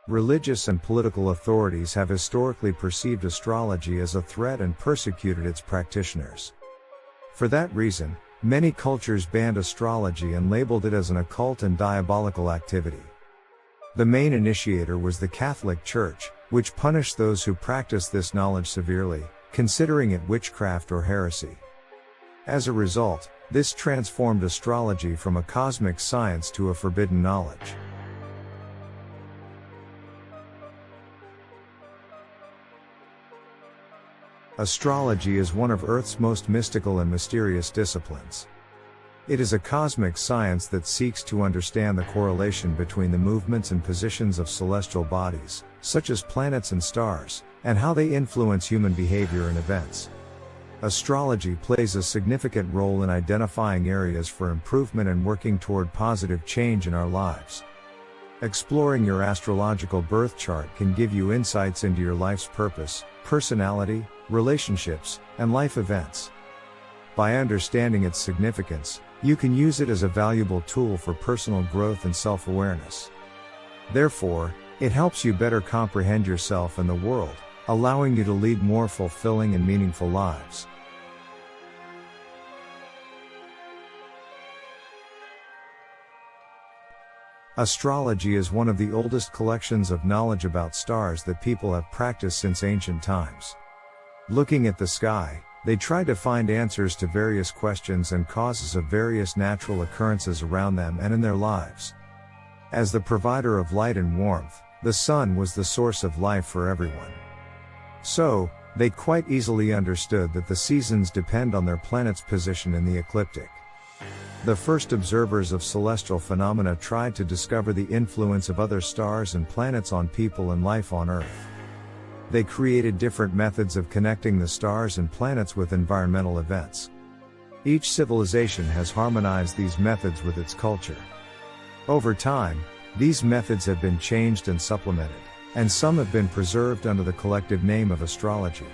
Religious and political authorities have historically perceived astrology as a threat and persecuted its practitioners. For that reason, many cultures banned astrology and labeled it as an occult and diabolical activity. The main initiator was the Catholic Church, which punished those who practiced this knowledge severely, considering it witchcraft or heresy. As a result, this transformed astrology from a cosmic science to a forbidden knowledge. Astrology is one of Earth's most mystical and mysterious disciplines. It is a cosmic science that seeks to understand the correlation between the movements and positions of celestial bodies, such as planets and stars, and how they influence human behavior and events. Astrology plays a significant role in identifying areas for improvement and working toward positive change in our lives. Exploring your astrological birth chart can give you insights into your life's purpose, personality, relationships, and life events. By understanding its significance, you can use it as a valuable tool for personal growth and self-awareness. Therefore, it helps you better comprehend yourself and the world, allowing you to lead more fulfilling and meaningful lives. Astrology is one of the oldest collections of knowledge about stars that people have practiced since ancient times. Looking at the sky, they tried to find answers to various questions and causes of various natural occurrences around them and in their lives. As the provider of light and warmth, the sun was the source of life for everyone. So, they quite easily understood that the seasons depend on their planet's position in the ecliptic. The first observers of celestial phenomena tried to discover the influence of other stars and planets on people and life on Earth. They created different methods of connecting the stars and planets with environmental events. Each civilization has harmonized these methods with its culture. Over time, these methods have been changed and supplemented, and some have been preserved under the collective name of astrology.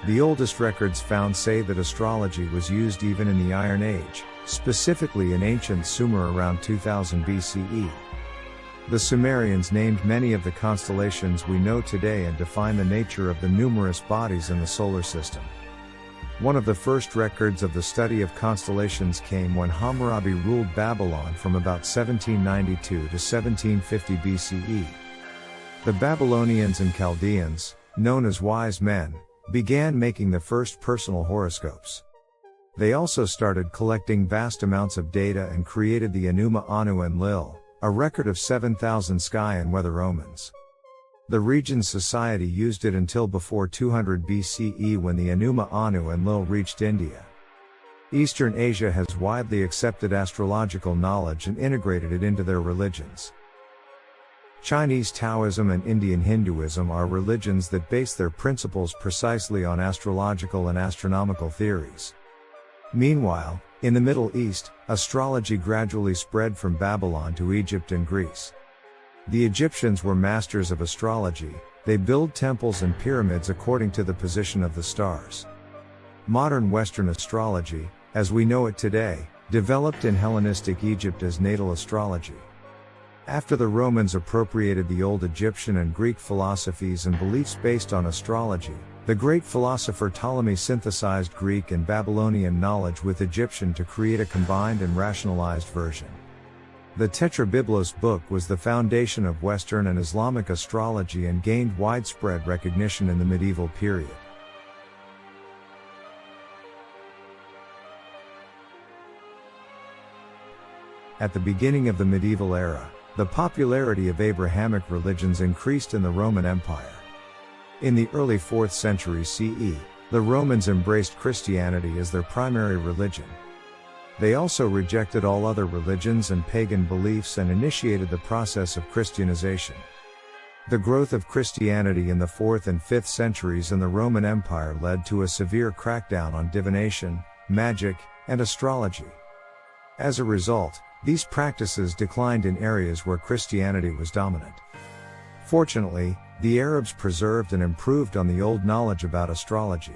The oldest records found say that astrology was used even in the Iron Age, specifically in ancient Sumer around 2000 BCE. The Sumerians named many of the constellations we know today and defined the nature of the numerous bodies in the solar system. One of the first records of the study of constellations came when Hammurabi ruled Babylon from about 1792 to 1750 BCE. The Babylonians and Chaldeans, known as wise men, began making the first personal horoscopes. They also started collecting vast amounts of data and created the Enuma Anu and Lil, a record of 7,000 sky and weather omens. The region's society used it until before 200 BCE when the Enuma Anu and Lil reached India. Eastern Asia has widely accepted astrological knowledge and integrated it into their religions. Chinese Taoism and Indian Hinduism are religions that base their principles precisely on astrological and astronomical theories. Meanwhile, in the Middle East, astrology gradually spread from Babylon to Egypt and Greece. The Egyptians were masters of astrology. They built temples and pyramids according to the position of the stars. Modern Western astrology, as we know it today, developed in Hellenistic Egypt as natal astrology. After the Romans appropriated the old Egyptian and Greek philosophies and beliefs based on astrology, the great philosopher Ptolemy synthesized Greek and Babylonian knowledge with Egyptian to create a combined and rationalized version. The Tetrabiblos book was the foundation of Western and Islamic astrology and gained widespread recognition in the medieval period. At the beginning of the medieval era, the popularity of Abrahamic religions increased in the Roman Empire. In the early 4th century CE, the Romans embraced Christianity as their primary religion. They also rejected all other religions and pagan beliefs and initiated the process of Christianization. The growth of Christianity in the 4th and 5th centuries in the Roman Empire led to a severe crackdown on divination, magic, and astrology. As a result, these practices declined in areas where Christianity was dominant. Fortunately, the Arabs preserved and improved on the old knowledge about astrology.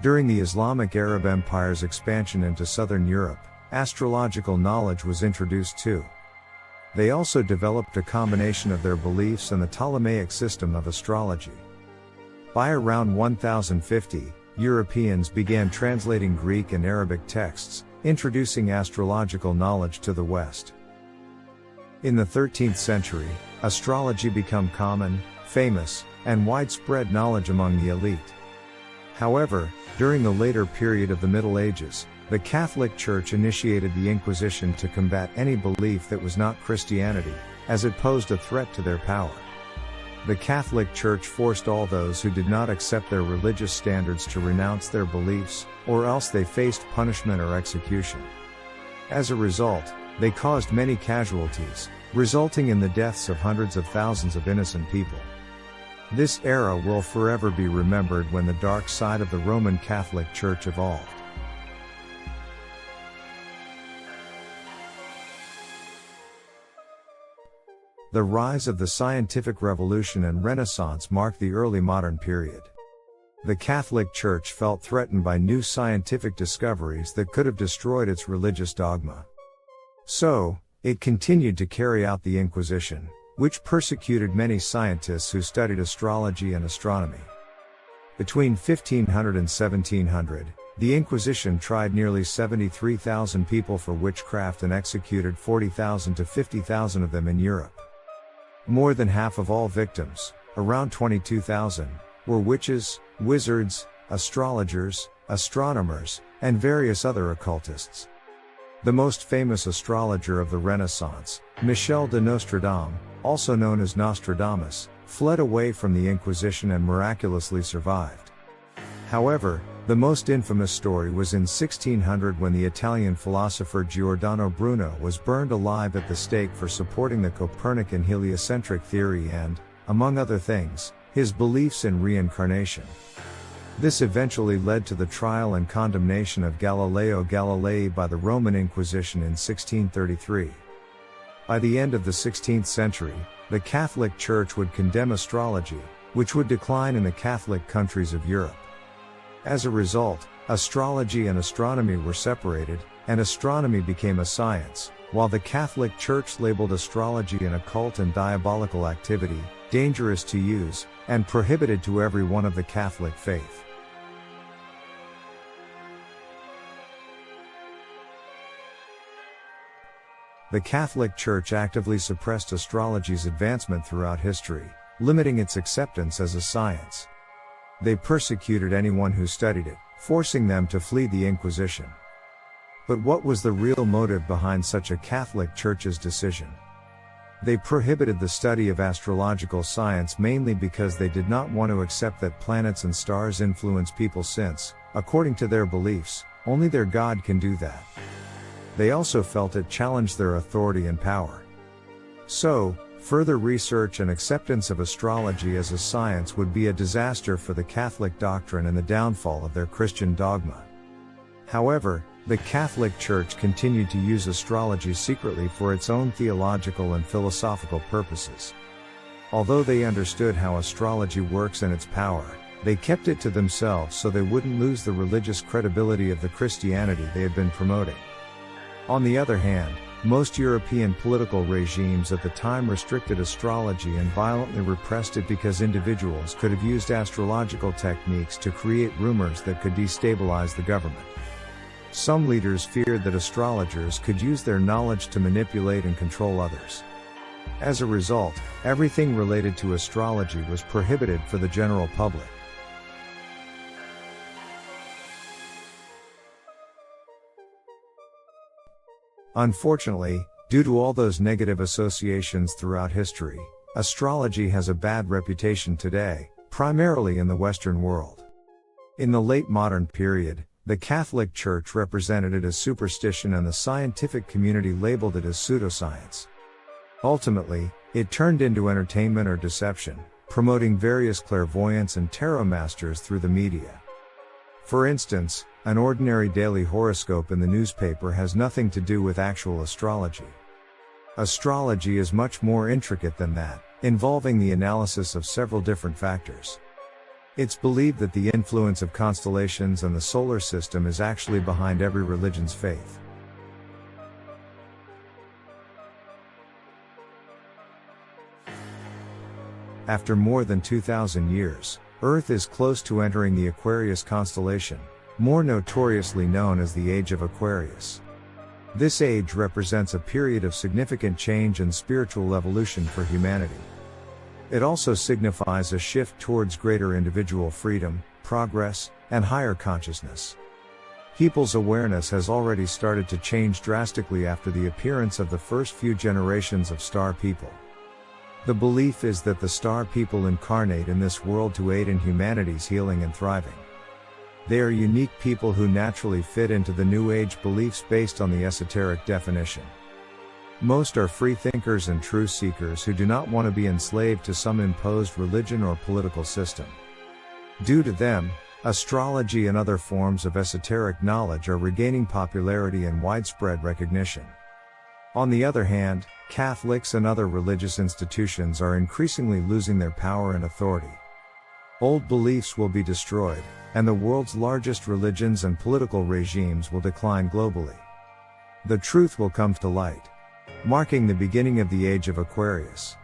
During the Islamic Arab Empire's expansion into southern Europe, astrological knowledge was introduced too. They also developed a combination of their beliefs and the Ptolemaic system of astrology. By around 1050, Europeans began translating Greek and Arabic texts, introducing astrological knowledge to the West. In the 13th century, astrology became common, famous, and widespread knowledge among the elite. However, during the later period of the Middle Ages, the Catholic Church initiated the Inquisition to combat any belief that was not Christianity, as it posed a threat to their power. The Catholic Church forced all those who did not accept their religious standards to renounce their beliefs, or else they faced punishment or execution. As a result, they caused many casualties, resulting in the deaths of hundreds of thousands of innocent people. This era will forever be remembered when the dark side of the Roman Catholic Church evolved. The rise of the scientific revolution and Renaissance marked the early modern period. The Catholic Church felt threatened by new scientific discoveries that could have destroyed its religious dogma. So, it continued to carry out the Inquisition, which persecuted many scientists who studied astrology and astronomy. Between 1500 and 1700, the Inquisition tried nearly 73,000 people for witchcraft and executed 40,000 to 50,000 of them in Europe. More than half of all victims, around 22,000, were witches, wizards, astrologers, astronomers, and various other occultists. The most famous astrologer of the Renaissance, Michel de Nostradame, also known as Nostradamus, fled away from the Inquisition and miraculously survived. However, the most infamous story was in 1600 when the Italian philosopher Giordano Bruno was burned alive at the stake for supporting the Copernican heliocentric theory and, among other things, his beliefs in reincarnation. This eventually led to the trial and condemnation of Galileo Galilei by the Roman Inquisition in 1633. By the end of the 16th century, the Catholic Church would condemn astrology, which would decline in the Catholic countries of Europe. As a result, astrology and astronomy were separated, and astronomy became a science, while the Catholic Church labeled astrology an occult and diabolical activity, dangerous to use, and prohibited to everyone of the Catholic faith. The Catholic Church actively suppressed astrology's advancement throughout history, limiting its acceptance as a science. They persecuted anyone who studied it, forcing them to flee the Inquisition. But what was the real motive behind such a Catholic Church's decision? They prohibited the study of astrological science mainly because they did not want to accept that planets and stars influence people since, according to their beliefs, only their God can do that. They also felt it challenged their authority and power. So, further research and acceptance of astrology as a science would be a disaster for the Catholic doctrine and the downfall of their Christian dogma. However, the Catholic Church continued to use astrology secretly for its own theological and philosophical purposes. Although they understood how astrology works and its power, they kept it to themselves so they wouldn't lose the religious credibility of the Christianity they had been promoting. On the other hand, most European political regimes at the time restricted astrology and violently repressed it because individuals could have used astrological techniques to create rumors that could destabilize the government. Some leaders feared that astrologers could use their knowledge to manipulate and control others. As a result, everything related to astrology was prohibited for the general public. Unfortunately, due to all those negative associations throughout history, astrology has a bad reputation today, primarily in the Western world. In the late modern period, the Catholic Church represented it as superstition and the scientific community labeled it as pseudoscience. Ultimately, it turned into entertainment or deception, promoting various clairvoyants and tarot masters through the media. For instance, an ordinary daily horoscope in the newspaper has nothing to do with actual astrology. Astrology is much more intricate than that, involving the analysis of several different factors. It's believed that the influence of constellations and the solar system is actually behind every religion's faith. After more than 2,000 years, Earth is close to entering the Aquarius constellation, more notoriously known as the Age of Aquarius. This age represents a period of significant change and spiritual evolution for humanity. It also signifies a shift towards greater individual freedom, progress, and higher consciousness. People's awareness has already started to change drastically after the appearance of the first few generations of star people. The belief is that the star people incarnate in this world to aid in humanity's healing and thriving. They are unique people who naturally fit into the New Age beliefs based on the esoteric definition. Most are free thinkers and truth seekers who do not want to be enslaved to some imposed religion or political system. Due to them, astrology and other forms of esoteric knowledge are regaining popularity and widespread recognition. On the other hand, Catholics and other religious institutions are increasingly losing their power and authority. Old beliefs will be destroyed, and the world's largest religions and political regimes will decline globally. The truth will come to light, marking the beginning of the Age of Aquarius.